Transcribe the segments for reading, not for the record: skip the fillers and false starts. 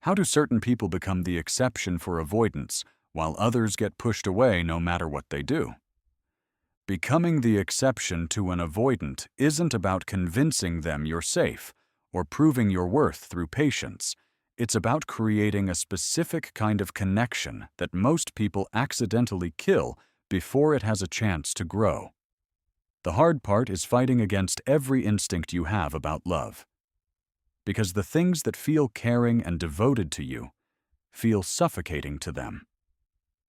How do certain people become the exception for avoidance, while others get pushed away no matter what they do? Becoming the exception to an avoidant isn't about convincing them you're safe or proving your worth through patience. It's about creating a specific kind of connection that most people accidentally kill before it has a chance to grow. The hard part is fighting against every instinct you have about love. Because the things that feel caring and devoted to you feel suffocating to them.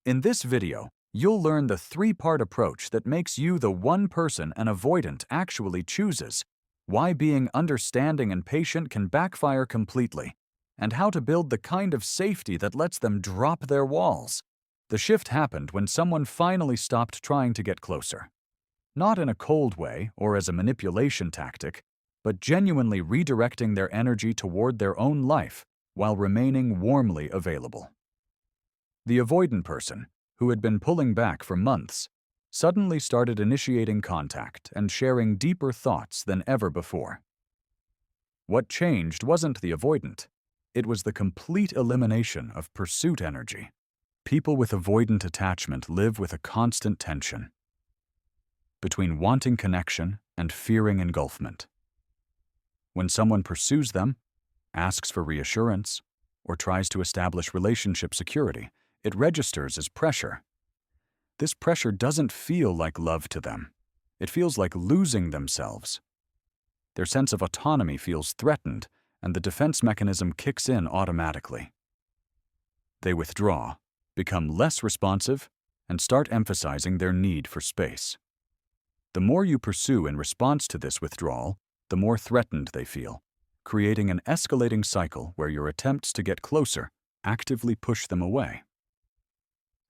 In this video, you'll learn the three-part approach that makes you the one person an avoidant actually chooses, why being understanding and patient can backfire completely, and how to build the kind of safety that lets them drop their walls. The shift happened when someone finally stopped trying to get closer. Not in a cold way or as a manipulation tactic, but genuinely redirecting their energy toward their own life while remaining warmly available. The avoidant person, who had been pulling back for months, suddenly started initiating contact and sharing deeper thoughts than ever before. What changed wasn't the avoidant. It was the complete elimination of pursuit energy. People with avoidant attachment live with a constant tension between wanting connection and fearing engulfment. When someone pursues them, asks for reassurance, or tries to establish relationship security, it registers as pressure. This pressure doesn't feel like love to them. It feels like losing themselves. Their sense of autonomy feels threatened, and the defense mechanism kicks in automatically. They withdraw, become less responsive, and start emphasizing their need for space. The more you pursue in response to this withdrawal, the more threatened they feel, creating an escalating cycle where your attempts to get closer actively push them away.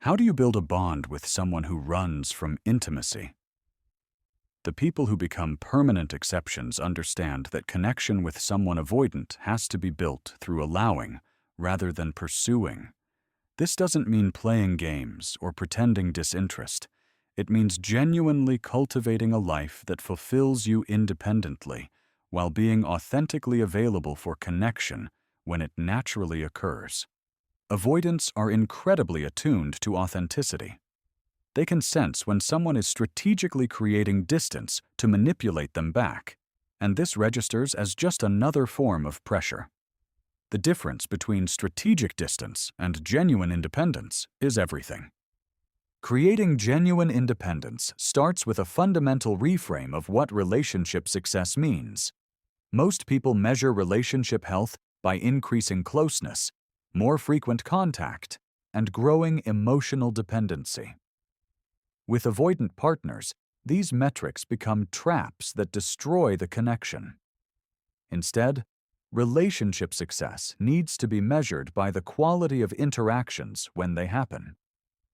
How do you build a bond with someone who runs from intimacy? The people who become permanent exceptions understand that connection with someone avoidant has to be built through allowing rather than pursuing. This doesn't mean playing games or pretending disinterest. It means genuinely cultivating a life that fulfills you independently while being authentically available for connection when it naturally occurs. Avoidants are incredibly attuned to authenticity. They can sense when someone is strategically creating distance to manipulate them back, and this registers as just another form of pressure. The difference between strategic distance and genuine independence is everything. Creating genuine independence starts with a fundamental reframe of what relationship success means. Most people measure relationship health by increasing closeness, more frequent contact, and growing emotional dependency. With avoidant partners, these metrics become traps that destroy the connection. Instead, relationship success needs to be measured by the quality of interactions when they happen,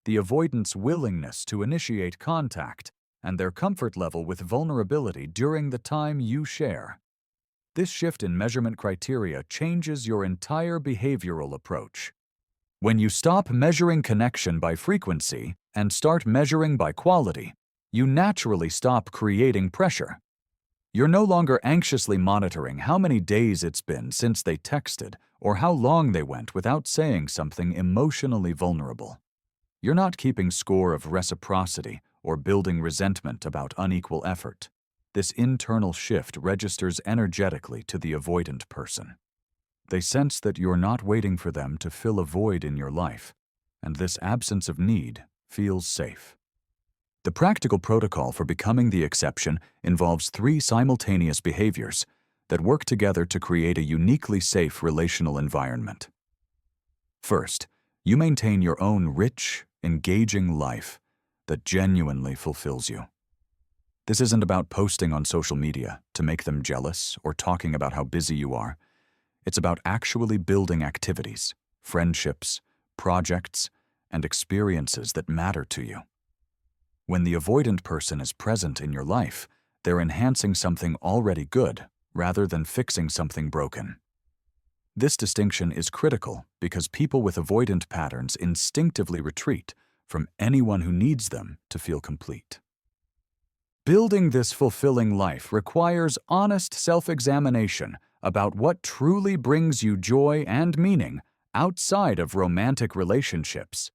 the avoidant's willingness to initiate contact, and their comfort level with vulnerability during the time you share. This shift in measurement criteria changes your entire behavioral approach. When you stop measuring connection by frequency and start measuring by quality, you naturally stop creating pressure. You're no longer anxiously monitoring how many days it's been since they texted or how long they went without saying something emotionally vulnerable. You're not keeping score of reciprocity or building resentment about unequal effort. This internal shift registers energetically to the avoidant person. They sense that you're not waiting for them to fill a void in your life, and this absence of need feels safe. The practical protocol for becoming the exception involves 3 simultaneous behaviors that work together to create a uniquely safe relational environment. First, you maintain your own rich, engaging life that genuinely fulfills you. This isn't about posting on social media to make them jealous or talking about how busy you are. It's about actually building activities, friendships, projects, and experiences that matter to you. When the avoidant person is present in your life, they're enhancing something already good rather than fixing something broken. This distinction is critical because people with avoidant patterns instinctively retreat from anyone who needs them to feel complete. Building this fulfilling life requires honest self-examination about what truly brings you joy and meaning outside of romantic relationships.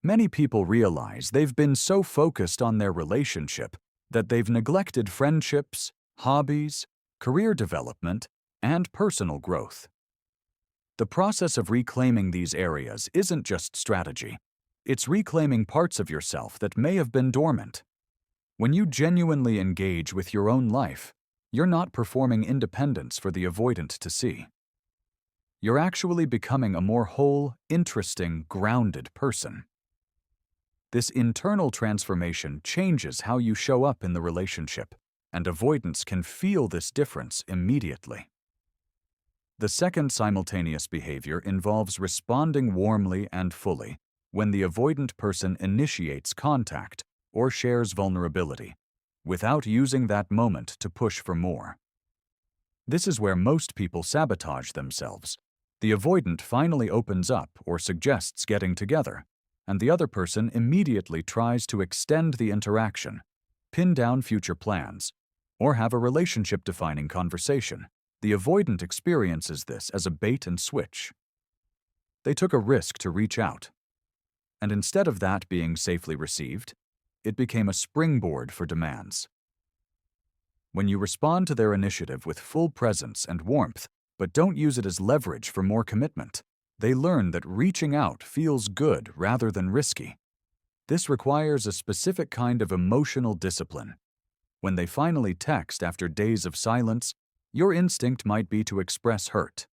Many people realize they've been so focused on their relationship that they've neglected friendships, hobbies, career development, and personal growth. The process of reclaiming these areas isn't just strategy. It's reclaiming parts of yourself that may have been dormant. When you genuinely engage with your own life, you're not performing independence for the avoidant to see. You're actually becoming a more whole, interesting, grounded person. This internal transformation changes how you show up in the relationship, and avoidants can feel this difference immediately. The second simultaneous behavior involves responding warmly and fully when the avoidant person initiates contact or shares vulnerability, without using that moment to push for more. This is where most people sabotage themselves. The avoidant finally opens up or suggests getting together, and the other person immediately tries to extend the interaction, pin down future plans, or have a relationship-defining conversation. The avoidant experiences this as a bait and switch. They took a risk to reach out, and instead of that being safely received, it became a springboard for demands. When you respond to their initiative with full presence and warmth, but don't use it as leverage for more commitment, they learn that reaching out feels good rather than risky. This requires a specific kind of emotional discipline. When they finally text after days of silence, your instinct might be to express hurt,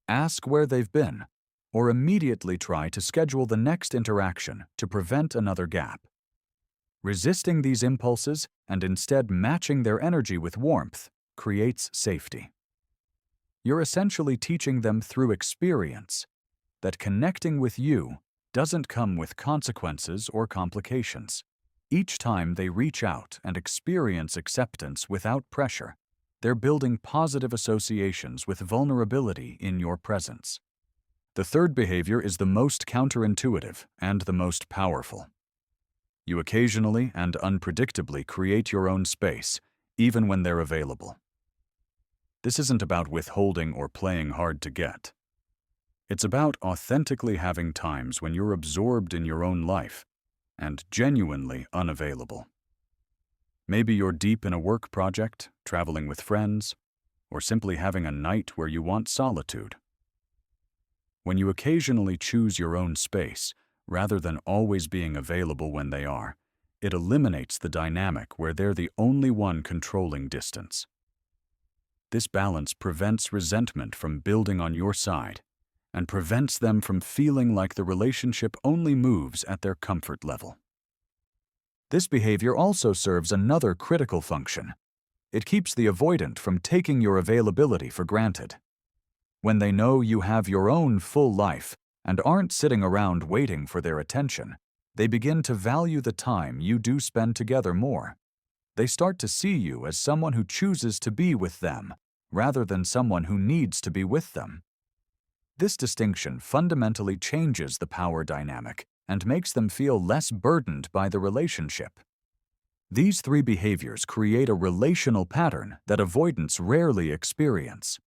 ask where they've been, or immediately try to schedule the next interaction to prevent another gap. Resisting these impulses and instead matching their energy with warmth creates safety. You're essentially teaching them through experience that connecting with you doesn't come with consequences or complications. Each time they reach out and experience acceptance without pressure, they're building positive associations with vulnerability in your presence. The third behavior is the most counterintuitive and the most powerful. You occasionally and unpredictably create your own space, even when they're available. This isn't about withholding or playing hard to get. It's about authentically having times when you're absorbed in your own life and genuinely unavailable. Maybe you're deep in a work project, traveling with friends, or simply having a night where you want solitude. When you occasionally choose your own space, rather than always being available when they are, it eliminates the dynamic where they're the only one controlling distance. This balance prevents resentment from building on your side and prevents them from feeling like the relationship only moves at their comfort level. This behavior also serves another critical function. It keeps the avoidant from taking your availability for granted. When they know you have your own full life and aren't sitting around waiting for their attention, they begin to value the time you do spend together more. They start to see you as someone who chooses to be with them, rather than someone who needs to be with them. This distinction fundamentally changes the power dynamic and makes them feel less burdened by the relationship. These three behaviors create a relational pattern that avoidants rarely experience.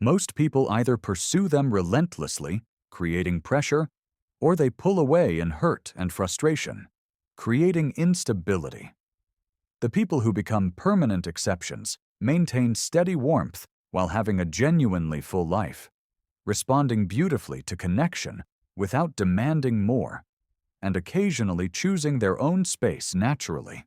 Most people either pursue them relentlessly, creating pressure, or they pull away in hurt and frustration, creating instability. The people who become permanent exceptions maintain steady warmth while having a genuinely full life, responding beautifully to connection without demanding more, and occasionally choosing their own space naturally.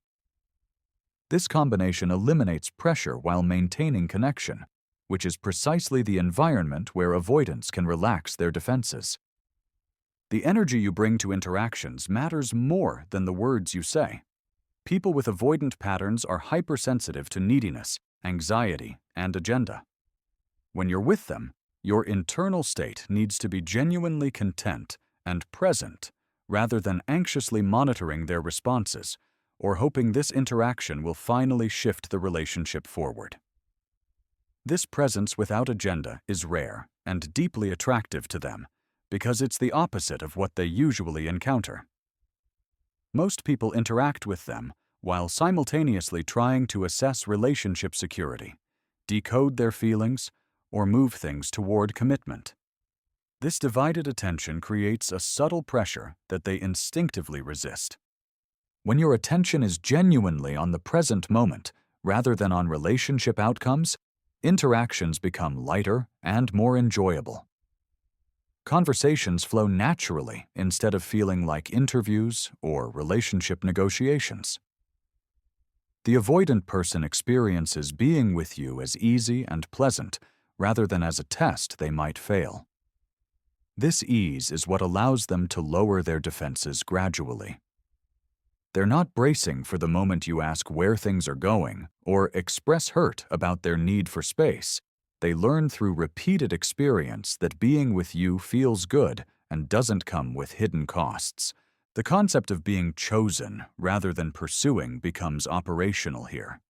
This combination eliminates pressure while maintaining connection, which is precisely the environment where avoidants can relax their defenses. The energy you bring to interactions matters more than the words you say. People with avoidant patterns are hypersensitive to neediness, anxiety, and agenda. When you're with them, your internal state needs to be genuinely content and present rather than anxiously monitoring their responses or hoping this interaction will finally shift the relationship forward. This presence without agenda is rare and deeply attractive to them because it's the opposite of what they usually encounter. Most people interact with them while simultaneously trying to assess relationship security, decode their feelings, or move things toward commitment. This divided attention creates a subtle pressure that they instinctively resist. When your attention is genuinely on the present moment, rather than on relationship outcomes, interactions become lighter and more enjoyable. Conversations flow naturally instead of feeling like interviews or relationship negotiations. The avoidant person experiences being with you as easy and pleasant, rather than as a test they might fail. This ease is what allows them to lower their defenses gradually. They're not bracing for the moment you ask where things are going or express hurt about their need for space. They learn through repeated experience that being with you feels good and doesn't come with hidden costs. The concept of being chosen rather than pursuing becomes operational here.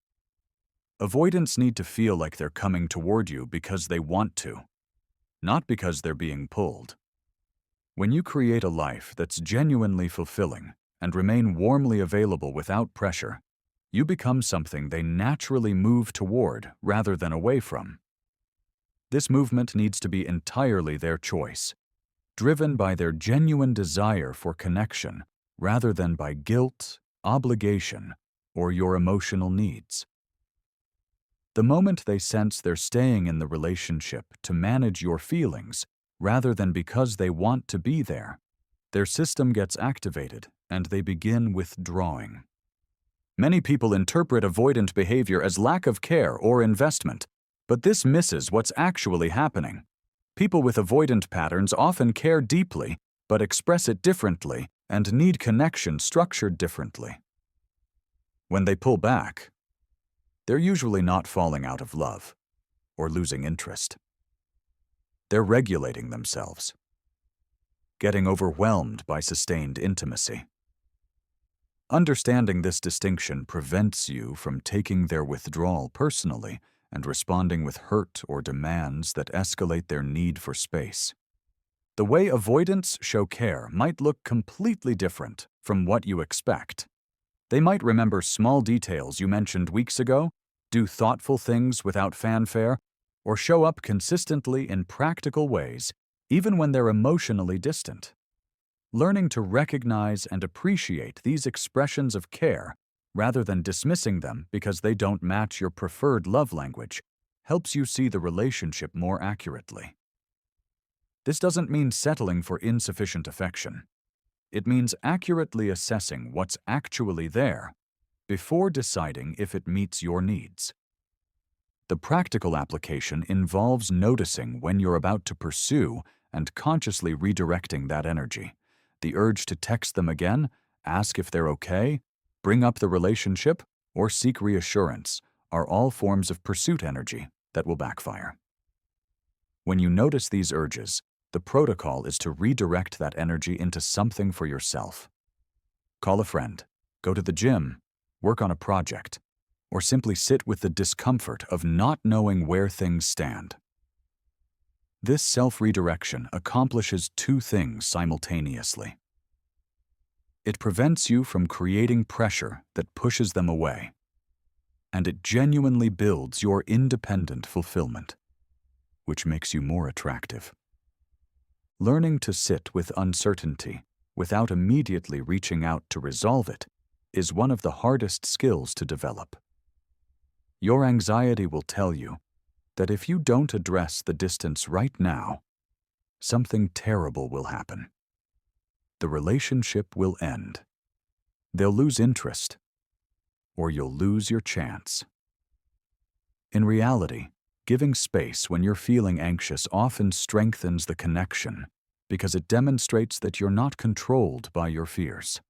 Avoidants need to feel like they're coming toward you because they want to, not because they're being pulled. When you create a life that's genuinely fulfilling and remain warmly available without pressure, you become something they naturally move toward rather than away from. This movement needs to be entirely their choice, driven by their genuine desire for connection rather than by guilt, obligation, or your emotional needs. The moment they sense they're staying in the relationship to manage your feelings rather than because they want to be there, their system gets activated and they begin withdrawing. Many people interpret avoidant behavior as lack of care or investment, but this misses what's actually happening. People with avoidant patterns often care deeply, but express it differently and need connection structured differently. When they pull back, they're usually not falling out of love or losing interest. They're regulating themselves, getting overwhelmed by sustained intimacy. Understanding this distinction prevents you from taking their withdrawal personally and responding with hurt or demands that escalate their need for space. The way avoidants show care might look completely different from what you expect. They might remember small details you mentioned weeks ago, do thoughtful things without fanfare, or show up consistently in practical ways, even when they're emotionally distant. Learning to recognize and appreciate these expressions of care, rather than dismissing them because they don't match your preferred love language, helps you see the relationship more accurately. This doesn't mean settling for insufficient affection. It means accurately assessing what's actually there before deciding if it meets your needs. The practical application involves noticing when you're about to pursue and consciously redirecting that energy. The urge to text them again, ask if they're okay, bring up the relationship, or seek reassurance are all forms of pursuit energy that will backfire. When you notice these urges, the protocol is to redirect that energy into something for yourself. Call a friend, go to the gym, work on a project, or simply sit with the discomfort of not knowing where things stand. This self-redirection accomplishes two things simultaneously. It prevents you from creating pressure that pushes them away, and it genuinely builds your independent fulfillment, which makes you more attractive. Learning to sit with uncertainty without immediately reaching out to resolve it is one of the hardest skills to develop. Your anxiety will tell you that if you don't address the distance right now, something terrible will happen. The relationship will end. They'll lose interest, or you'll lose your chance. In reality, giving space when you're feeling anxious often strengthens the connection because it demonstrates that you're not controlled by your fears.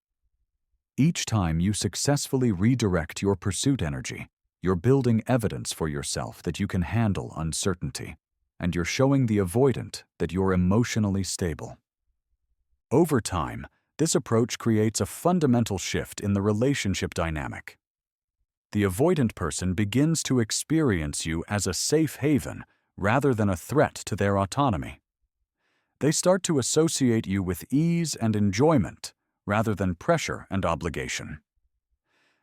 Each time you successfully redirect your pursuit energy, you're building evidence for yourself that you can handle uncertainty, and you're showing the avoidant that you're emotionally stable. Over time, this approach creates a fundamental shift in the relationship dynamic. The avoidant person begins to experience you as a safe haven rather than a threat to their autonomy. They start to associate you with ease and enjoyment rather than pressure and obligation.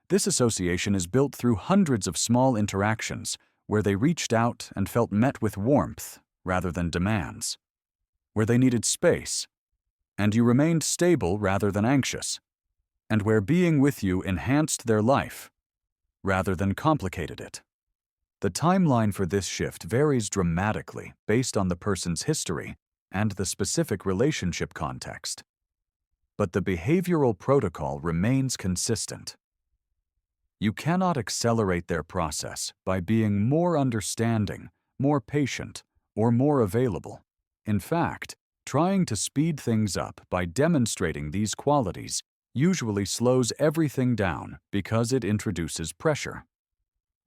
This association is built through hundreds of small interactions where they reached out and felt met with warmth rather than demands. where they needed space, and you remained stable rather than anxious, and where being with you enhanced their life rather than complicated it. The timeline for this shift varies dramatically based on the person's history and the specific relationship context. But the behavioral protocol remains consistent. You cannot accelerate their process by being more understanding, more patient, or more available. In fact, trying to speed things up by demonstrating these qualities usually slows everything down because it introduces pressure.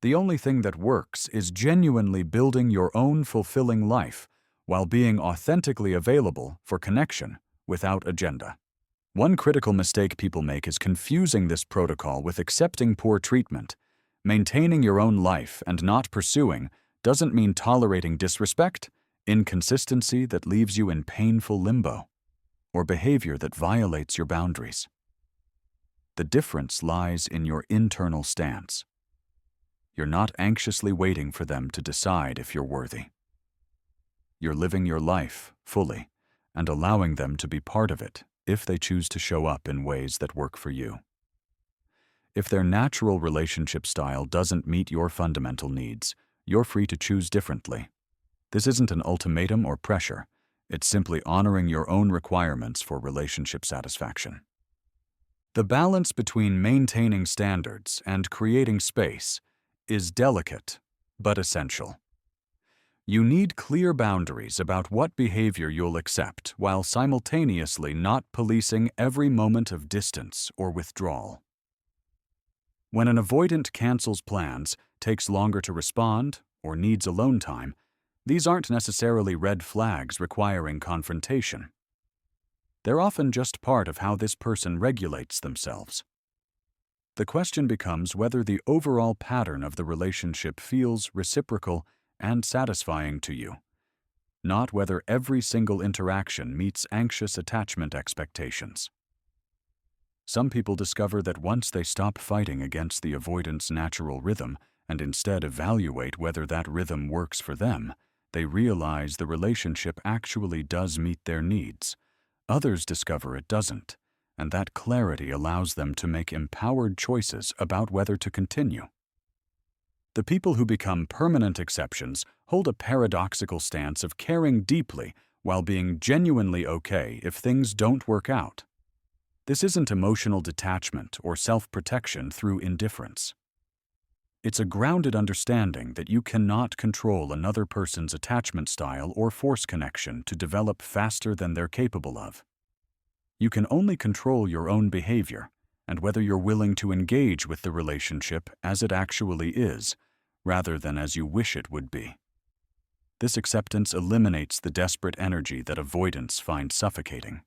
The only thing that works is genuinely building your own fulfilling life while being authentically available for connection without agenda. One critical mistake people make is confusing this protocol with accepting poor treatment. Maintaining your own life and not pursuing doesn't mean tolerating disrespect, inconsistency that leaves you in painful limbo, or behavior that violates your boundaries. The difference lies in your internal stance. You're not anxiously waiting for them to decide if you're worthy. You're living your life fully and allowing them to be part of it if they choose to show up in ways that work for you. If their natural relationship style doesn't meet your fundamental needs, you're free to choose differently. This isn't an ultimatum or pressure. It's simply honoring your own requirements for relationship satisfaction. The balance between maintaining standards and creating space is delicate but essential. You need clear boundaries about what behavior you'll accept while simultaneously not policing every moment of distance or withdrawal. When an avoidant cancels plans, takes longer to respond, or needs alone time, these aren't necessarily red flags requiring confrontation. They're often just part of how this person regulates themselves. The question becomes whether the overall pattern of the relationship feels reciprocal and satisfying to you, not whether every single interaction meets anxious attachment expectations. Some people discover that once they stop fighting against the avoidant's natural rhythm and instead evaluate whether that rhythm works for them, they realize the relationship actually does meet their needs. Others discover it doesn't, and that clarity allows them to make empowered choices about whether to continue. The people who become permanent exceptions hold a paradoxical stance of caring deeply while being genuinely okay if things don't work out. This isn't emotional detachment or self-protection through indifference. It's a grounded understanding that you cannot control another person's attachment style or force connection to develop faster than they're capable of. You can only control your own behavior and whether you're willing to engage with the relationship as it actually is, rather than as you wish it would be. This acceptance eliminates the desperate energy that avoidance finds suffocating.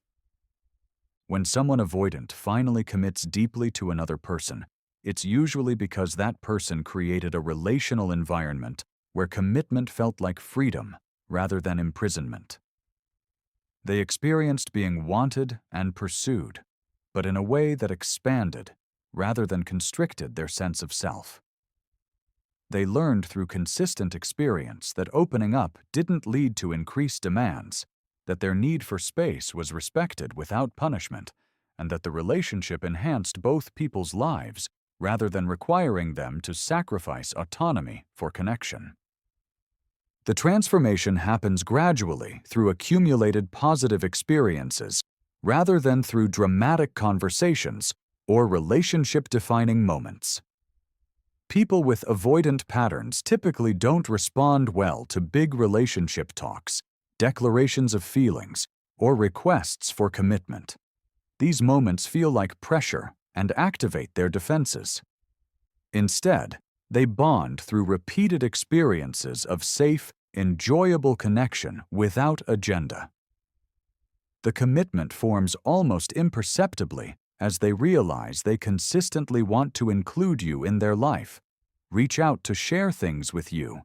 When someone avoidant finally commits deeply to another person, it's usually because that person created a relational environment where commitment felt like freedom rather than imprisonment. They experienced being wanted and pursued, but in a way that expanded rather than constricted their sense of self. They learned through consistent experience that opening up didn't lead to increased demands, that their need for space was respected without punishment, and that the relationship enhanced both people's lives rather than requiring them to sacrifice autonomy for connection. The transformation happens gradually through accumulated positive experiences rather than through dramatic conversations or relationship-defining moments. People with avoidant patterns typically don't respond well to big relationship talks, declarations of feelings, or requests for commitment. These moments feel like pressure and activate their defenses. Instead, they bond through repeated experiences of safe, enjoyable connection without agenda. The commitment forms almost imperceptibly as they realize they consistently want to include you in their life, reach out to share things with you,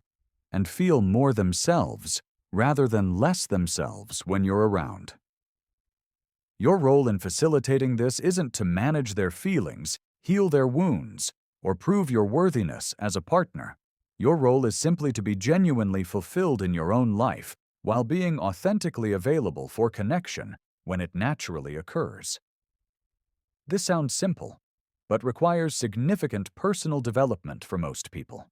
and feel more themselves rather than less themselves when you're around. Your role in facilitating this isn't to manage their feelings, heal their wounds, or prove your worthiness as a partner. Your role is simply to be genuinely fulfilled in your own life while being authentically available for connection when it naturally occurs. This sounds simple, but requires significant personal development for most people.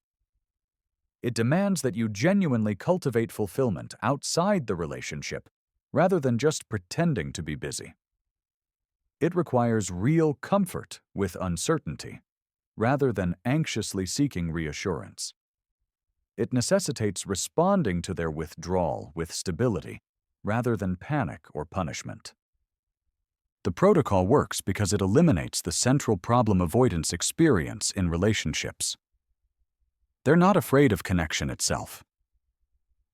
It demands that you genuinely cultivate fulfillment outside the relationship rather than just pretending to be busy. It requires real comfort with uncertainty, rather than anxiously seeking reassurance. It necessitates responding to their withdrawal with stability, rather than panic or punishment. The protocol works because it eliminates the central problem avoidance experience in relationships. They're not afraid of connection itself.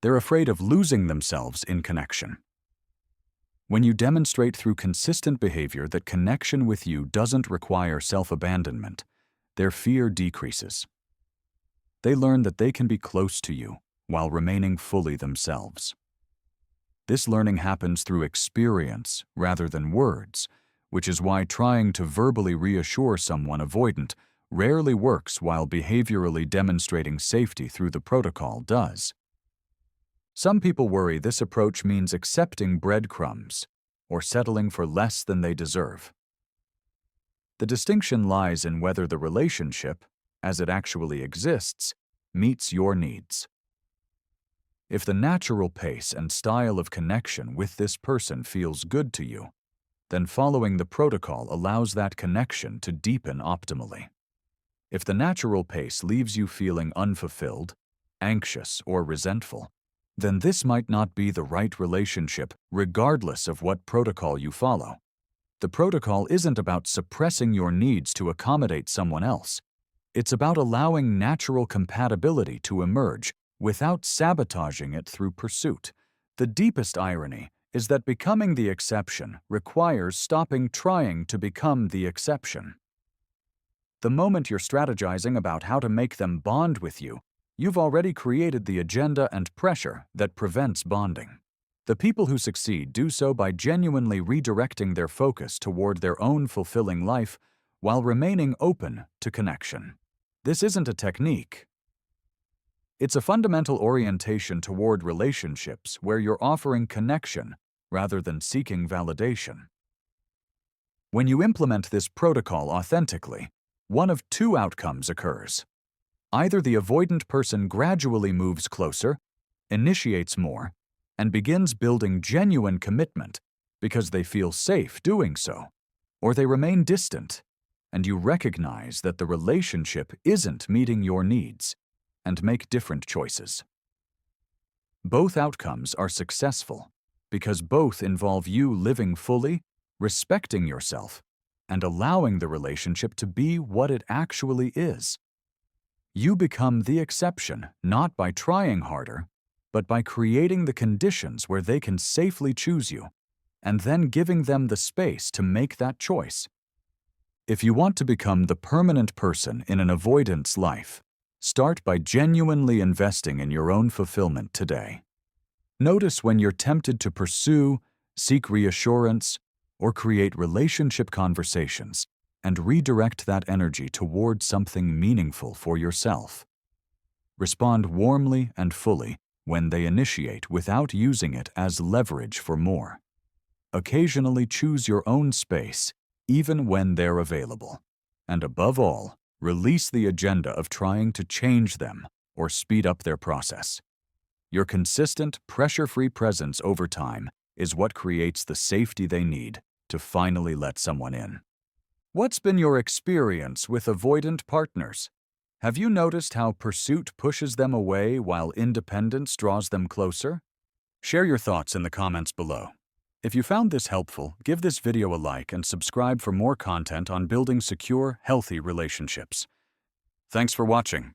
They're afraid of losing themselves in connection. When you demonstrate through consistent behavior that connection with you doesn't require self-abandonment, their fear decreases. They learn that they can be close to you while remaining fully themselves. This learning happens through experience rather than words, which is why trying to verbally reassure someone avoidant rarely works while behaviorally demonstrating safety through the protocol does. Some people worry this approach means accepting breadcrumbs or settling for less than they deserve. The distinction lies in whether the relationship, as it actually exists, meets your needs. If the natural pace and style of connection with this person feels good to you, then following the protocol allows that connection to deepen optimally. If the natural pace leaves you feeling unfulfilled, anxious, or resentful, then this might not be the right relationship regardless of what protocol you follow. The protocol isn't about suppressing your needs to accommodate someone else. It's about allowing natural compatibility to emerge without sabotaging it through pursuit. The deepest irony is that becoming the exception requires stopping trying to become the exception. The moment you're strategizing about how to make them bond with you, you've already created the agenda and pressure that prevents bonding. The people who succeed do so by genuinely redirecting their focus toward their own fulfilling life while remaining open to connection. This isn't a technique. It's a fundamental orientation toward relationships where you're offering connection rather than seeking validation. When you implement this protocol authentically, one of two outcomes occurs. Either the avoidant person gradually moves closer, initiates more, and begins building genuine commitment because they feel safe doing so, or they remain distant, and you recognize that the relationship isn't meeting your needs, and make different choices. Both outcomes are successful because both involve you living fully, respecting yourself, and allowing the relationship to be what it actually is. You become the exception not by trying harder, but by creating the conditions where they can safely choose you, and then giving them the space to make that choice. If you want to become the permanent person in an avoidance life, start by genuinely investing in your own fulfillment today. Notice when you're tempted to pursue, seek reassurance, or create relationship conversations, and redirect that energy toward something meaningful for yourself. Respond warmly and fully when they initiate without using it as leverage for more. Occasionally choose your own space, even when they're available. And above all, release the agenda of trying to change them or speed up their process. Your consistent, pressure-free presence over time is what creates the safety they need to finally let someone in. What's been your experience with avoidant partners? Have you noticed how pursuit pushes them away while independence draws them closer? Share your thoughts in the comments below. If you found this helpful, give this video a like and subscribe for more content on building secure, healthy relationships. Thanks for watching.